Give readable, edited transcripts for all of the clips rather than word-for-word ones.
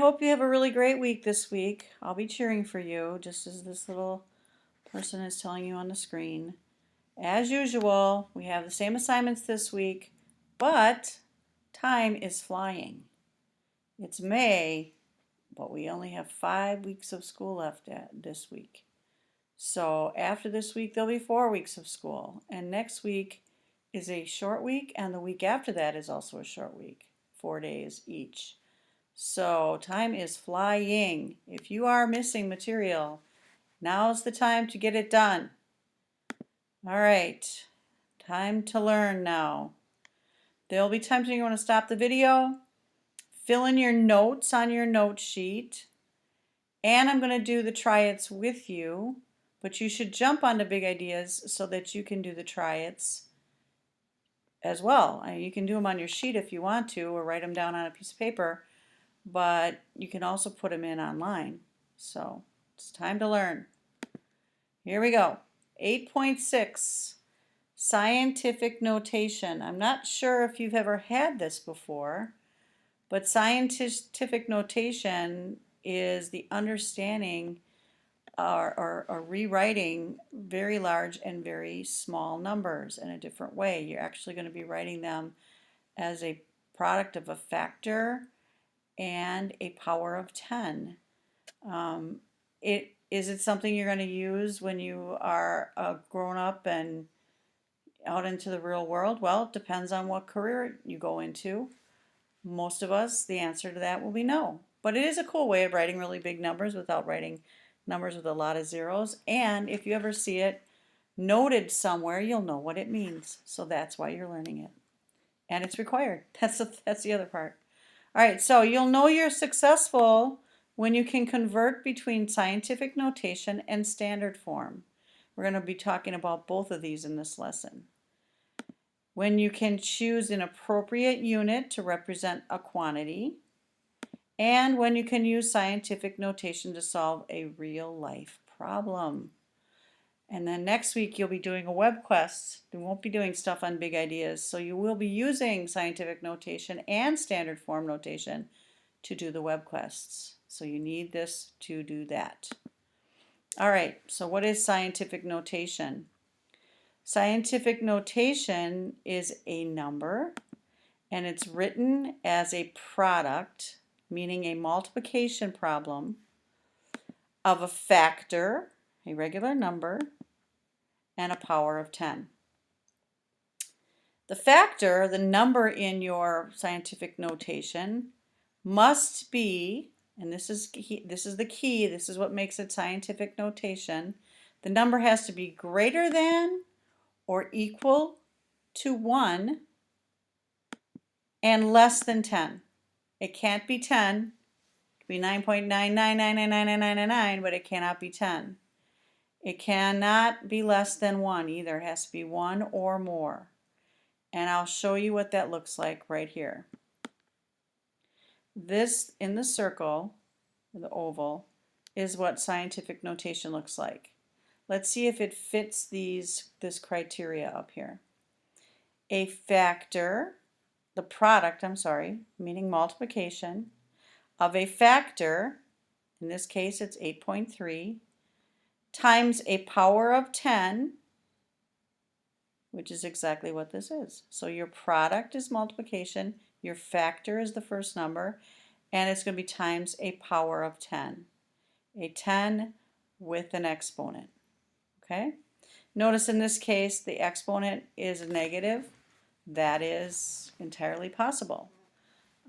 I hope you have a really great week this week. I'll be cheering for you, just as this little person is telling you on the screen. As usual, we have the same assignments this week, but time is flying. It's May, but we only have 5 weeks of school left this week. So after this week, there'll be 4 weeks of school. And next week is a short week, and the week after that is also a short week, 4 days each. So time is flying. If you are missing material, now's the time to get it done. All right, time to learn now. There'll be times when you want to stop the video, fill in your notes on your note sheet, and I'm going to do the try-its with you, but you should jump onto Big Ideas so that you can do the try-its as well. You can do them on your sheet if you want to, or write them down on a piece of paper, but you can also put them in online. So it's time to learn. Here we go. 8.6, scientific notation. I'm not sure if you've ever had this before, but scientific notation is the understanding or rewriting very large and very small numbers in a different way. You're actually going to be writing them as a product of a factor and a power of 10. Is it something you're going to use when you are grown up and out into the real world? Well, it depends on what career you go into. Most of us, the answer to that will be no. But it is a cool way of writing really big numbers without writing numbers with a lot of zeros. And if you ever see it noted somewhere, you'll know what it means. So that's why you're learning it. And it's required. That's the other part. All right, so you'll know you're successful when you can convert between scientific notation and standard form. We're going to be talking about both of these in this lesson. When you can choose an appropriate unit to represent a quantity, and when you can use scientific notation to solve a real life problem. And then next week you'll be doing a web quest. You won't be doing stuff on Big Ideas, so you will be using scientific notation and standard form notation to do the web quests. So you need this to do that. All right, so what is scientific notation? Scientific notation is a number, and it's written as a product, meaning a multiplication problem, of a factor, a regular number, and a power of 10. The factor, the number in your scientific notation, must be, and this is the key, this is what makes it scientific notation, the number has to be greater than or equal to 1 and less than 10. It can't be 10. It can be 9.9999999, but it cannot be 10. It cannot be less than 1 either. It has to be 1 or more. And I'll show you what that looks like right here. This in the circle, the oval, is what scientific notation looks like. Let's see if it fits this criteria up here. A factor, the product, meaning multiplication, of a factor, in this case it's 8.3, times a power of 10, which is exactly what this is. So your product is multiplication, your factor is the first number, and it's going to be times a power of 10. A 10 with an exponent. Okay? Notice in this case the exponent is negative. That is entirely possible.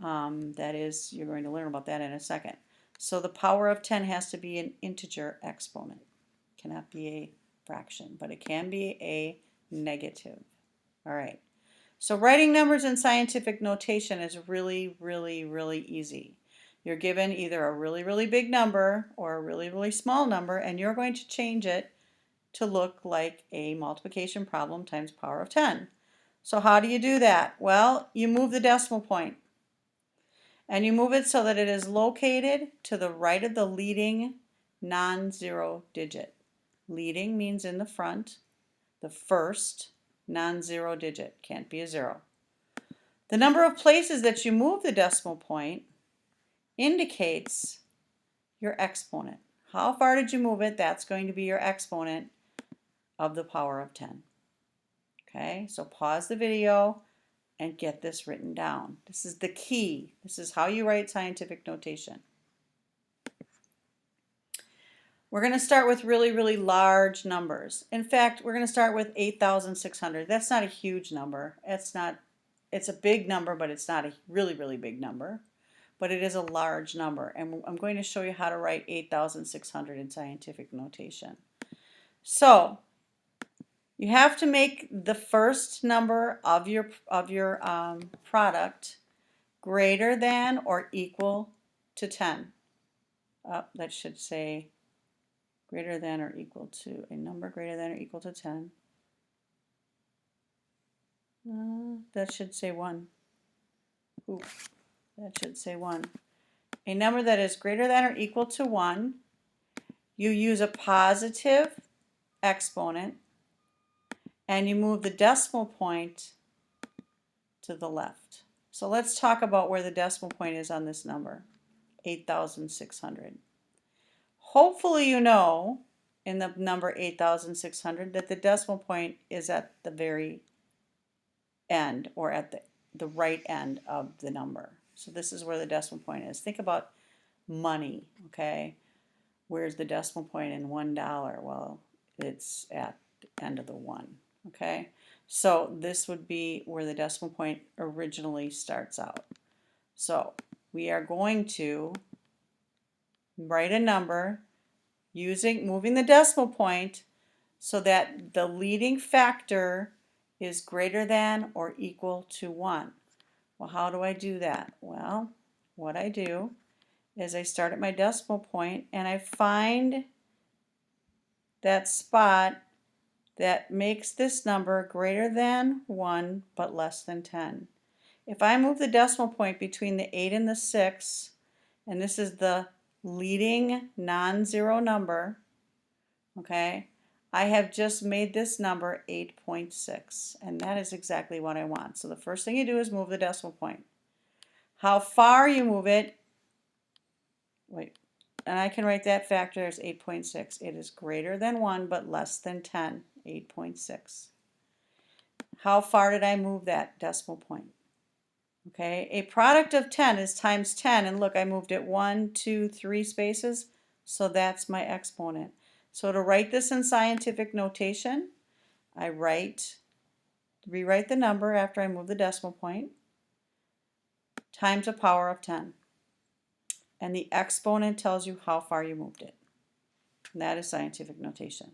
That is, you're going to learn about that in a second. So the power of 10 has to be an integer exponent. It cannot be a fraction, but it can be a negative. All right. So writing numbers in scientific notation is really, really, really easy. You're given either a really, really big number or a really, really small number, and you're going to change it to look like a multiplication problem times power of 10. So how do you do that? Well, you move the decimal point. And you move it so that it is located to the right of the leading non-zero digit. Leading means in the front. The first non-zero digit can't be a 0. The number of places that you move the decimal point indicates your exponent. How far did you move it? That's going to be your exponent of the power of 10. Okay, so pause the video and get this written down. This is the key. This is how you write scientific notation. We're going to start with really, really large numbers. In fact, we're going to start with 8,600. That's not a huge number. It's a big number, but it's not a really, really big number. But it is a large number. And I'm going to show you how to write 8,600 in scientific notation. So you have to make the first number of your product greater than or equal to 10. That should say greater than or equal to a number greater than or equal to 10. That should say 1. Ooh, that should say 1. A number that is greater than or equal to 1, you use a positive exponent and you move the decimal point to the left. So let's talk about where the decimal point is on this number, 8,600. Hopefully you know in the number 8,600 that the decimal point is at the very end or at the right end of the number. So this is where the decimal point is. Think about money, okay? Where's the decimal point in $1? Well, it's at the end of the 1, okay? So this would be where the decimal point originally starts out. So we are going to write a number moving the decimal point so that the leading factor is greater than or equal to 1. Well, how do I do that? Well, what I do is I start at my decimal point and I find that spot that makes this number greater than 1 but less than 10. If I move the decimal point between the 8 and the 6, and this is the leading non-zero number, okay, I have just made this number 8.6, and that is exactly what I want. So the first thing you do is move the decimal point. How far you move it, and I can write that factor as 8.6. It is greater than 1 but less than 10, 8.6. How far did I move that decimal point? Okay, a product of 10 is times 10, and look, I moved it 1, 2, 3 spaces, so that's my exponent. So to write this in scientific notation, I rewrite the number after I move the decimal point times a power of 10. And the exponent tells you how far you moved it. And that is scientific notation.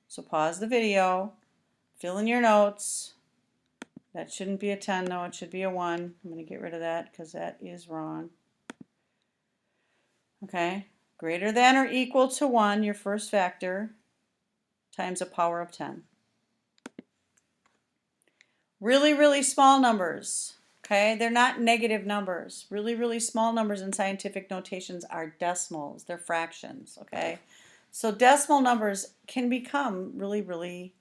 So pause the video, fill in your notes. That shouldn't be a 10, no, it should be a 1. I'm going to get rid of that because that is wrong. Okay, greater than or equal to 1, your first factor, times a power of 10. Really, really small numbers, okay? They're not negative numbers. Really, really small numbers in scientific notations are decimals. They're fractions, okay? So decimal numbers can become really, really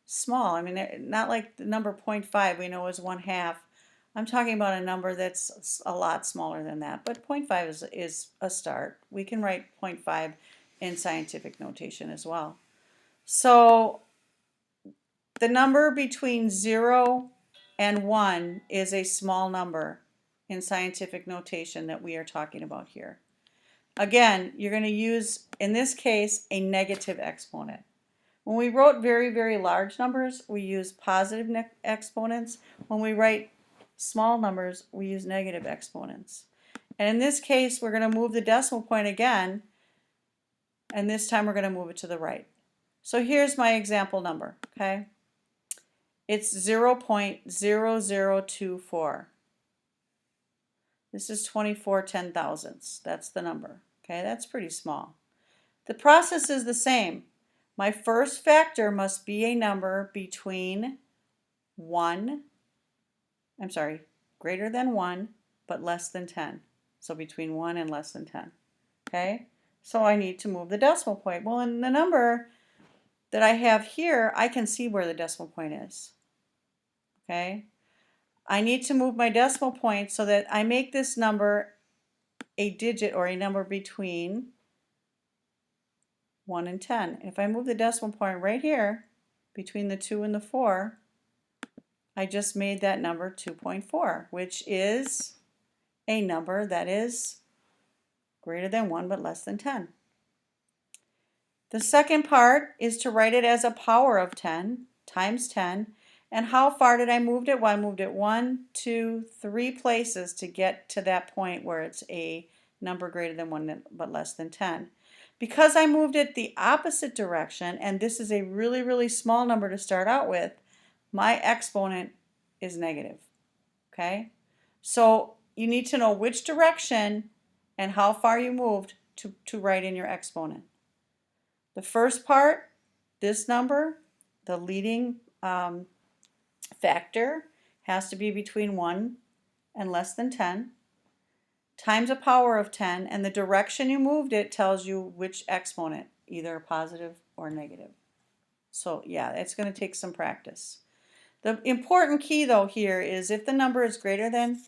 small. I mean, they're not like the number 0.5 we know is 1/2. I'm talking about a number that's a lot smaller than that, but 0.5 is a start. We can write 0.5 in scientific notation as well. So the number between 0 and 1 is a small number in scientific notation that we are talking about here. Again, you're going to use, in this case, a negative exponent. When we wrote very, very large numbers, we use positive exponents. When we write small numbers, we use negative exponents. And in this case, we're going to move the decimal point again, and this time we're going to move it to the right. So here's my example number, okay? It's 0.0024. This is 24 10,000ths. That's the number, okay? That's pretty small. The process is the same. My first factor must be a number between greater than 1, but less than 10. So between 1 and less than 10. Okay? So I need to move the decimal point. Well, in the number that I have here, I can see where the decimal point is. Okay? I need to move my decimal point so that I make this number a digit or a number between 1 and 10. If I move the decimal point right here between the 2 and the 4, I just made that number 2.4, which is a number that is greater than 1 but less than 10. The second part is to write it as a power of 10 times 10. And how far did I move it? Well, I moved it 1, 2, 3 places to get to that point where it's a number greater than 1 but less than 10. Because I moved it the opposite direction, and this is a really, really small number to start out with, my exponent is negative. Okay? So you need to know which direction and how far you moved to write in your exponent. The first part, this number, the leading factor, has to be between 1 and less than 10, times a power of 10, and the direction you moved it tells you which exponent, either positive or negative. So yeah, it's going to take some practice. The important key though here is if the number is greater than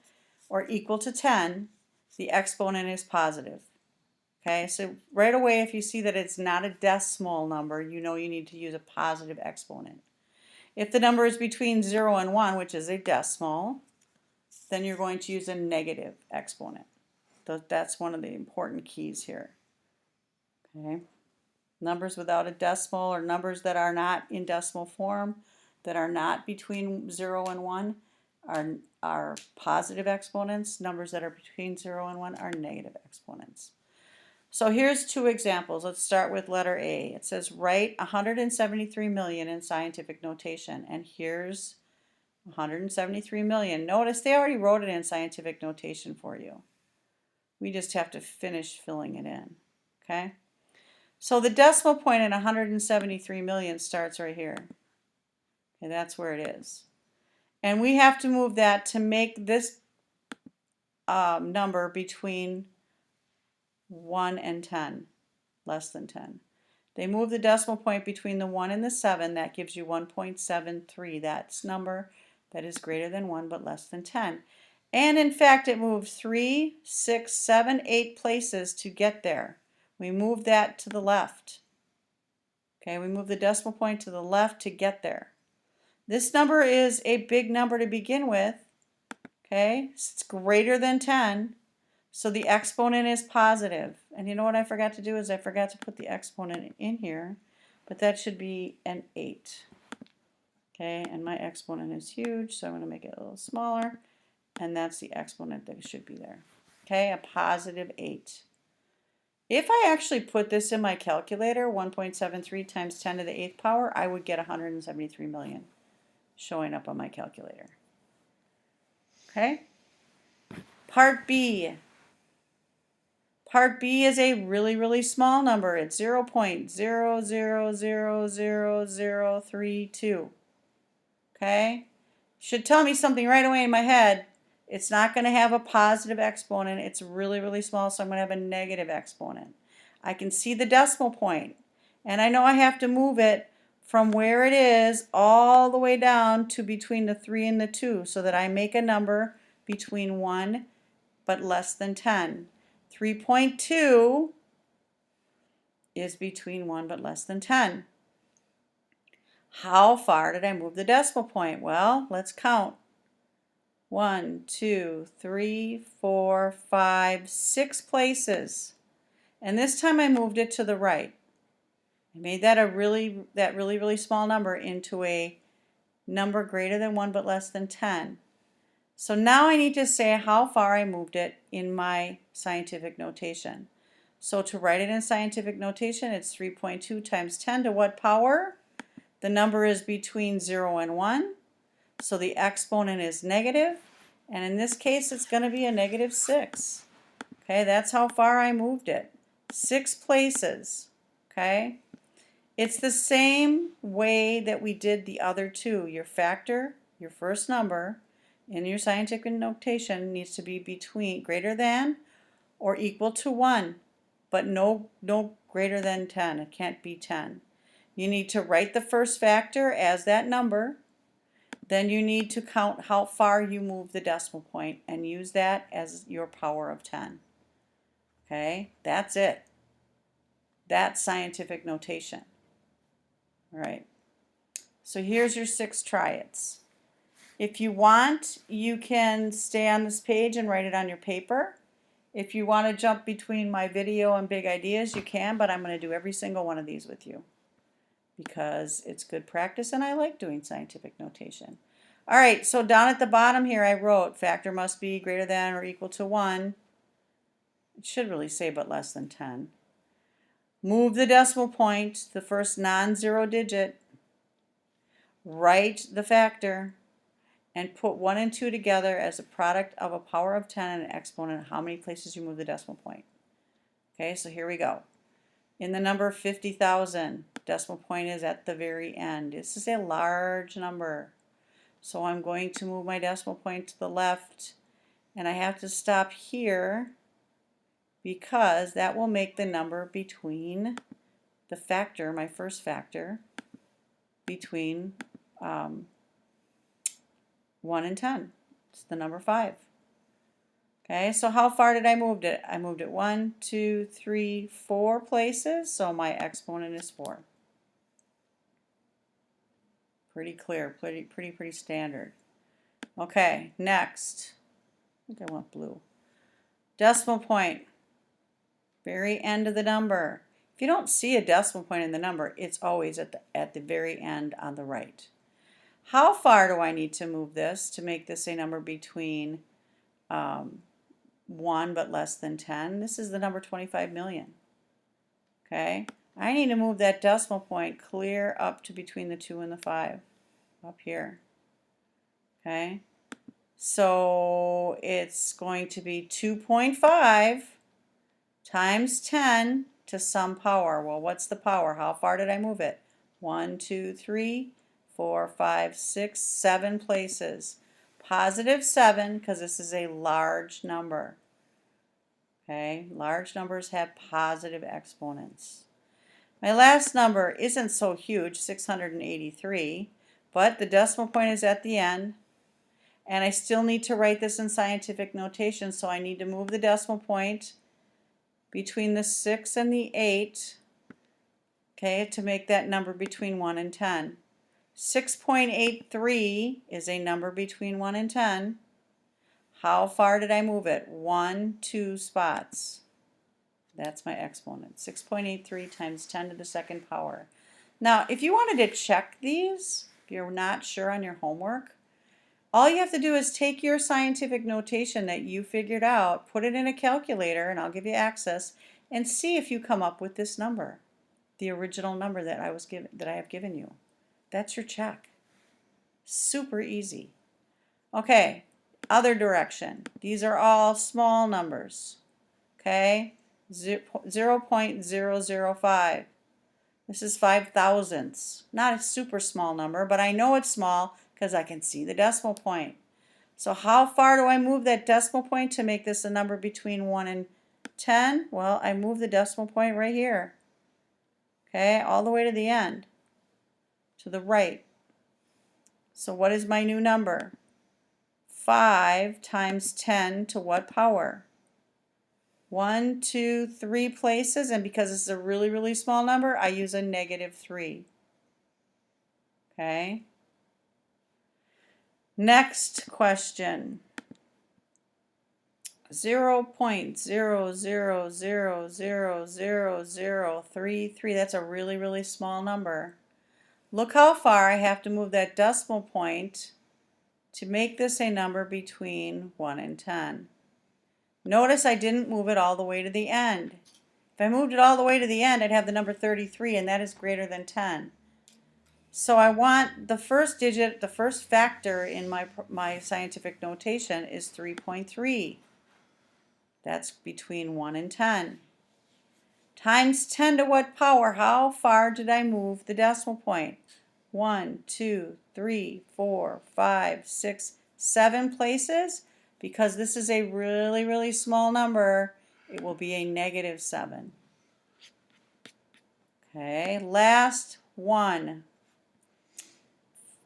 or equal to 10, the exponent is positive. Okay, so right away if you see that it's not a decimal number, you know you need to use a positive exponent. If the number is between 0 and 1, which is a decimal, then you're going to use a negative exponent. That's one of the important keys here. Okay, numbers without a decimal or numbers that are not in decimal form, that are not between 0 and 1, are positive exponents. Numbers that are between 0 and 1 are negative exponents. So here's two examples. Let's start with letter A. It says write 173 million in scientific notation. And here's 173 million. Notice they already wrote it in scientific notation for you. We just have to finish filling it in. Okay? So the decimal point in 173 million starts right here. Okay, that's where it is. And we have to move that to make this number between 1 and 10, less than 10. They move the decimal point between the 1 and the 7. That gives you 1.73. That's number that is greater than 1 but less than 10. And in fact, it moved 3, 6, 7, 8 places to get there. We move that to the left. Okay, we move the decimal point to the left to get there. This number is a big number to begin with. Okay, it's greater than 10. So the exponent is positive. And you know what I forgot to do is I forgot to put the exponent in here, but that should be an 8. Okay, and my exponent is huge, so I'm going to make it a little smaller, and that's the exponent that should be there. Okay, a positive 8. If I actually put this in my calculator, 1.73 times 10 to the 8th power, I would get 173 million showing up on my calculator. Okay, part B. Part B is a really, really small number. It's 0.00000032. Okay? Should tell me something right away in my head. It's not going to have a positive exponent. It's really, really small, so I'm going to have a negative exponent. I can see the decimal point, and I know I have to move it from where it is all the way down to between the 3 and the 2 so that I make a number between 1 but less than 10. 3.2 is between 1 but less than 10. How far did I move the decimal point? Well, let's count. 1, 2, 3, 4, 5, 6 places. And this time I moved it to the right. I made that really small number into a number greater than 1 but less than 10. So now I need to say how far I moved it in my scientific notation. So to write it in scientific notation, it's 3.2 times 10 to what power? The number is between 0 and 1, so the exponent is negative, and in this case it's going to be a negative 6. Okay, that's how far I moved it. 6 places. Okay, it's the same way that we did the other two. Your factor, your first number, in your scientific notation needs to be between greater than or equal to 1, but no greater than 10. It can't be 10. You need to write the first factor as that number. Then you need to count how far you move the decimal point and use that as your power of 10. Okay, that's it. That's scientific notation. All right, so here's your 6 try-its. If you want, you can stay on this page and write it on your paper. If you want to jump between my video and big ideas, you can, but I'm going to do every single one of these with you because it's good practice and I like doing scientific notation. All right, so down at the bottom here I wrote factor must be greater than or equal to 1. It should really say but less than 10. Move the decimal point, the first non-zero digit, write the factor, and put 1 and 2 together as a product of a power of 10 and an exponent, how many places you move the decimal point. Okay, so here we go. In the number 50,000, decimal point is at the very end. This is a large number. So I'm going to move my decimal point to the left, and I have to stop here because that will make the number between the factor, my first factor, between 1 and 10. It's the number 5. Okay, so how far did I move it? I moved it 1, 2, 3, 4 places, so my exponent is 4. Pretty clear, pretty standard. Okay, next. I think I want blue. Decimal point. Very end of the number. If you don't see a decimal point in the number, it's always at the very end on the right. How far do I need to move this to make this a number between 1 but less than 10? This is the number 25 million. Okay, I need to move that decimal point clear up to between the 2 and the 5, up here. Okay, so it's going to be 2.5 times 10 to some power. Well, what's the power? How far did I move it? 1, 2, 3, 4, 5, 6, 7 places. Positive 7 because this is a large number. Okay, large numbers have positive exponents. My last number isn't so huge, 683, but the decimal point is at the end, and I still need to write this in scientific notation, so I need to move the decimal point between the 6 and the 8, okay, to make that number between 1 and 10. 6.83 is a number between 1 and 10. How far did I move it? 1, 2 spots. That's my exponent. 6.83 times 10 to the second power. Now, if you wanted to check these, if you're not sure on your homework, all you have to do is take your scientific notation that you figured out, put it in a calculator, and I'll give you access, and see if you come up with this number, the original number that I have given you. That's your check. Super easy. Okay, other direction. These are all small numbers. Okay, 0.005. This is 5 thousandths. Not a super small number, but I know it's small because I can see the decimal point. So how far do I move that decimal point to make this a number between 1 and 10? Well, I move the decimal point right here. Okay, all the way to the end, to the right. So what is my new number? 5 times 10 to what power? 1, 2, 3 places, and because this is a really small number, I use a -3. Okay. Next question. 0.00000033. That's a really small number. Look how far I have to move that decimal point to make this a number between 1 and 10. Notice I didn't move it all the way to the end. If I moved it all the way to the end, I'd have the number 33, and that is greater than 10. So I want the first digit, the first factor in my scientific notation is 3.3. That's between 1 and 10. Times 10 to what power? How far did I move the decimal point? 1, 2, 3, 4, 5, 6, 7 places. Because this is a really small number, it will be a -7. Okay, last one.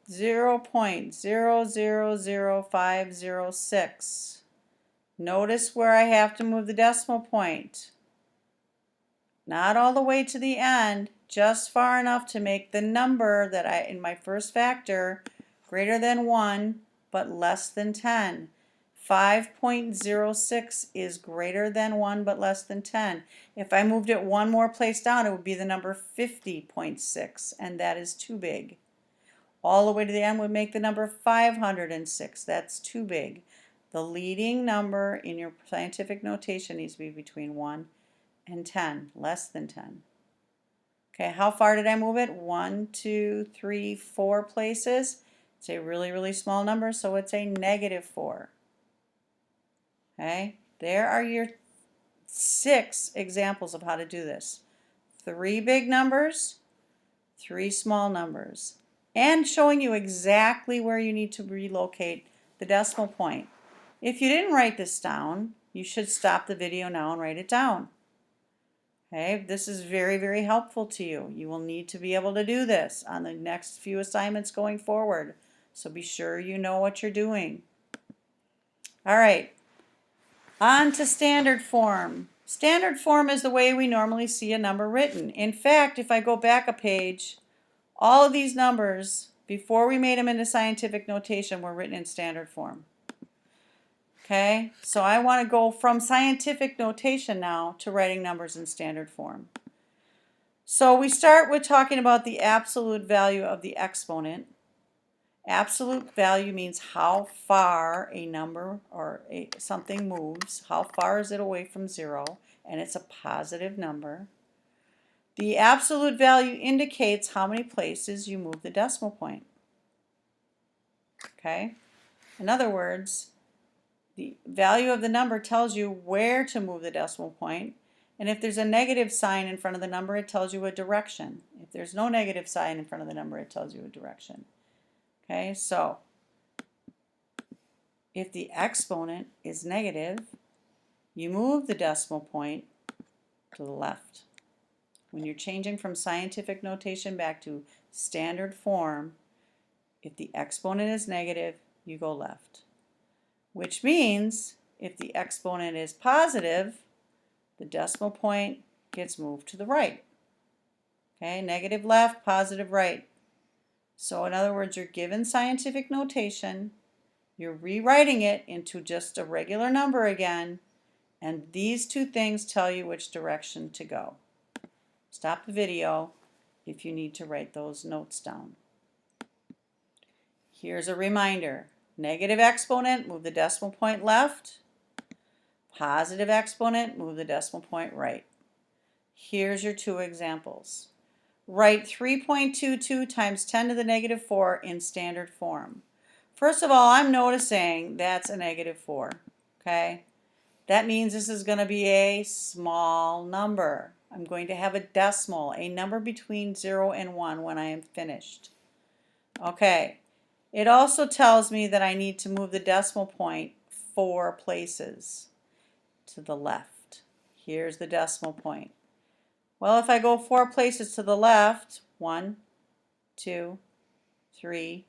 0.000506. Notice where I have to move the decimal point. not all the way to the end, just far enough to make the number that I, in my first factor, greater than 1, but less than 10. 5.06 is greater than 1, but less than 10. If I moved it one more place down, it would be the number 50.6, and that is too big. All the way to the end would make the number 506. That's too big. The leading number in your scientific notation needs to be between 1 and 10, less than 10. Okay, how far did I move it? 1, 2, 3, 4 places. It's a really, really small number, so it's a -4. Okay, there are your 6 examples of how to do this. 3 big numbers, 3 small numbers, and showing you exactly where you need to relocate the decimal point. If you didn't write this down, you should stop the video now and write it down. Okay, this is very, very helpful to you. You will need to be able to do this on the next few assignments going forward. So be sure you know what you're doing. All right, on to standard form. Standard form is the way we normally see a number written. In fact, if I go back a page, all of these numbers, before we made them into scientific notation, were written in standard form. Okay, so I want to go from scientific notation now to writing numbers in standard form. So we start with talking about the absolute value of the exponent. Absolute value means how far a number or something moves. How far is it away from 0? And it's a positive number. The absolute value indicates how many places you move the decimal point. Okay? In other words, the value of the number tells you where to move the decimal point, and if there's a negative sign in front of the number, it tells you a direction. If there's no negative sign in front of the number, it tells you a direction. Okay, so if the exponent is negative, you move the decimal point to the left. When you're changing from scientific notation back to standard form, if the exponent is negative, you go left. Which means if the exponent is positive, the decimal point gets moved to the right. Okay, negative left, positive right. So in other words, you're given scientific notation, you're rewriting it into just a regular number again, and these two things tell you which direction to go. Stop the video if you need to write those notes down. Here's a reminder. Negative exponent, move the decimal point left. Positive exponent, move the decimal point right. Here's your 2 examples. Write 3.22 times 10 to the -4 in standard form. First of all, I'm noticing that's a -4. Okay? That means this is going to be a small number. I'm going to have a decimal, a number between 0 and 1 when I am finished. Okay. It also tells me that I need to move the decimal point 4 places to the left. Here's the decimal point. Well, if I go 4 places to the left, 1, 2, 3,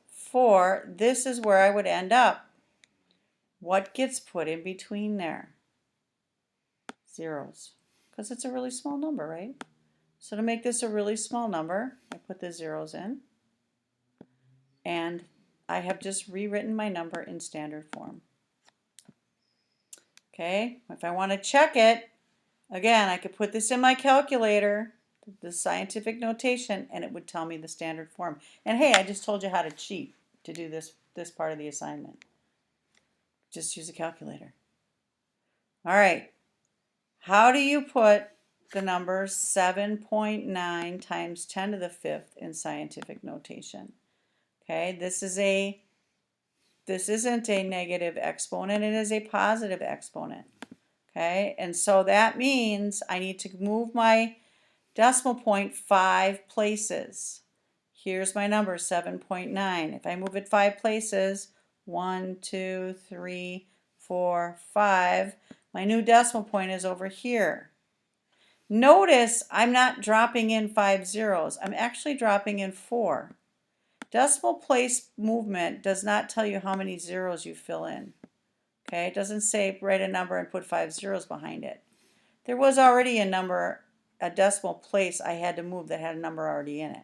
4, this is where I would end up. What gets put in between there? Zeros, because it's a really small number, right? So to make this a really small number, I put the zeros in. And I have just rewritten my number in standard form. Okay, if I want to check it, again, I could put this in my calculator, the scientific notation, and it would tell me the standard form. And hey, I just told you how to cheat to do this part of the assignment. Just use a calculator. All right, how do you put the number 7.9 times 10 to the 5th in scientific notation? Okay, this isn't a negative exponent, it is a positive exponent. Okay, and so that means I need to move my decimal point 5 places. Here's my number, 7.9. If I move it 5 places, 1, 2, 3, 4, 5, my new decimal point is over here. Notice I'm not dropping in 5 zeros, I'm actually dropping in 4. Decimal place movement does not tell you how many zeros you fill in. Okay, it doesn't say write a number and put 5 zeros behind it. there was already a number, a decimal place I had to move that had a number already in it.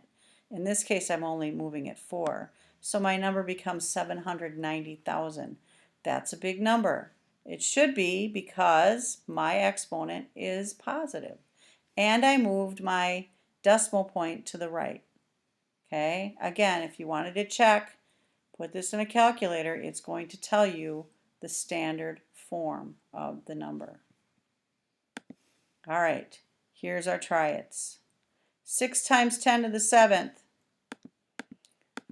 In this case, I'm only moving it 4. So my number becomes 790,000. That's a big number. It should be because my exponent is positive. And I moved my decimal point to the right. Okay, again, if you wanted to check, put this in a calculator, it's going to tell you the standard form of the number. All right, here's our try-its. 6 times 10 to the 7th.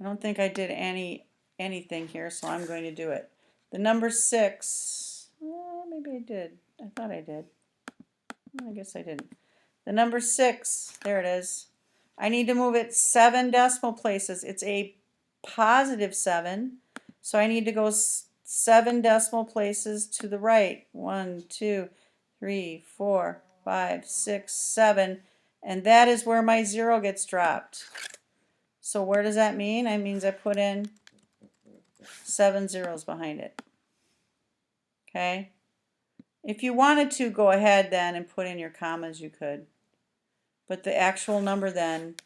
I don't think I did anything here, so I'm going to do it. The number 6, maybe I did. I thought I did. I guess I didn't. The number 6, there it is. I need to move it 7 decimal places. It's a positive 7, so I need to go 7 decimal places to the right. 1, 2, 3, 4, 5, 6, 7, and that is where my 0 gets dropped. So where does that mean? That means I put in 7 zeros behind it. Okay? If you wanted to go ahead then and put in your commas, you could. But the actual number then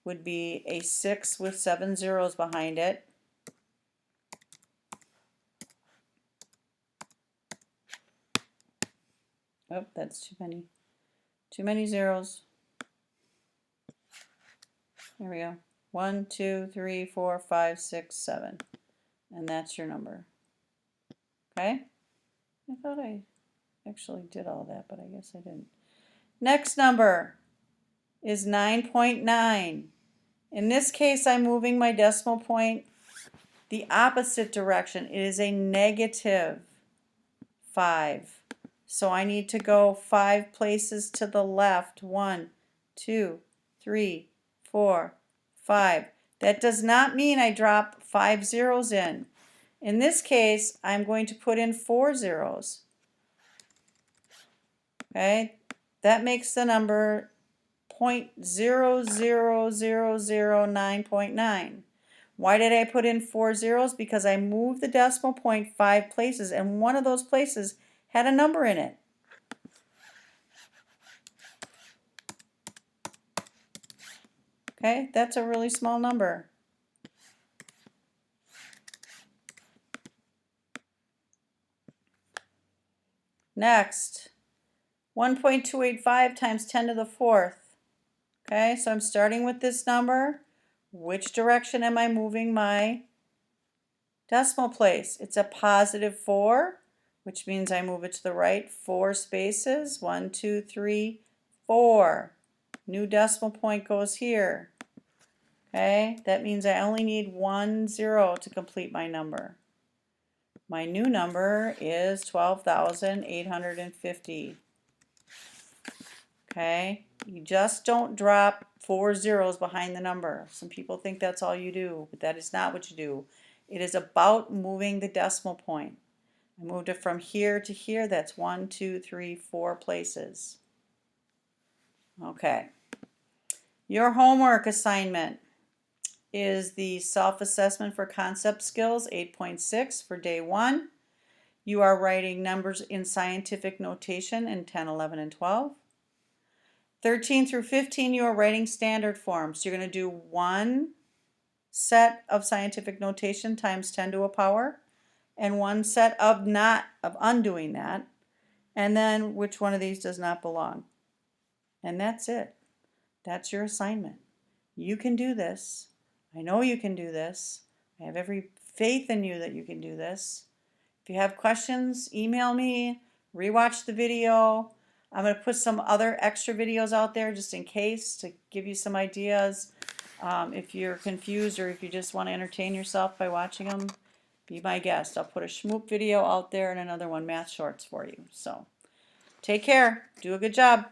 would be a 6 with 7 zeros behind it. Oh, that's too many. Too many zeros. There we go. 1, 2, 3, 4, 5, 6, 7. And that's your number. Okay? I thought I actually did all that, but I guess I didn't. Next number is 9.9. In this case, I'm moving my decimal point the opposite direction. It is a negative 5. So I need to go 5 places to the left. 1, 2, 3, 4, 5. That does not mean I drop 5 zeros in. In this case, I'm going to put in 4 zeros. Okay, that makes the number 0.00009.9. Why did I put in 4 zeros? Because I moved the decimal point 5 places, and one of those places had a number in it. Okay, that's a really small number. Next, 1.285 times 10 to the 4th. Okay, so I'm starting with this number. Which direction am I moving my decimal place? It's a positive 4, which means I move it to the right 4 spaces. 1, 2, 3, 4. New decimal point goes here. Okay, that means I only need 1 0 to complete my number. My new number is 12,850. Okay, you just don't drop 4 zeros behind the number. Some people think that's all you do, but that is not what you do. It is about moving the decimal point. I moved it from here to here. That's 1, 2, 3, 4 places. Okay. Your homework assignment is the self-assessment for concept skills 8.6 for day 1. You are writing numbers in scientific notation in 10, 11, and 12. 13 through 15, you are writing standard forms. You're going to do one set of scientific notation times 10 to a power, and one set of undoing that, and then which one of these does not belong. And that's it. That's your assignment. You can do this. I know you can do this. I have every faith in you that you can do this. If you have questions, email me, rewatch the video. I'm going to put some other extra videos out there just in case to give you some ideas. If you're confused or if you just want to entertain yourself by watching them, be my guest. I'll put a Schmoop video out there and another one, Math Shorts, for you. So take care. Do a good job.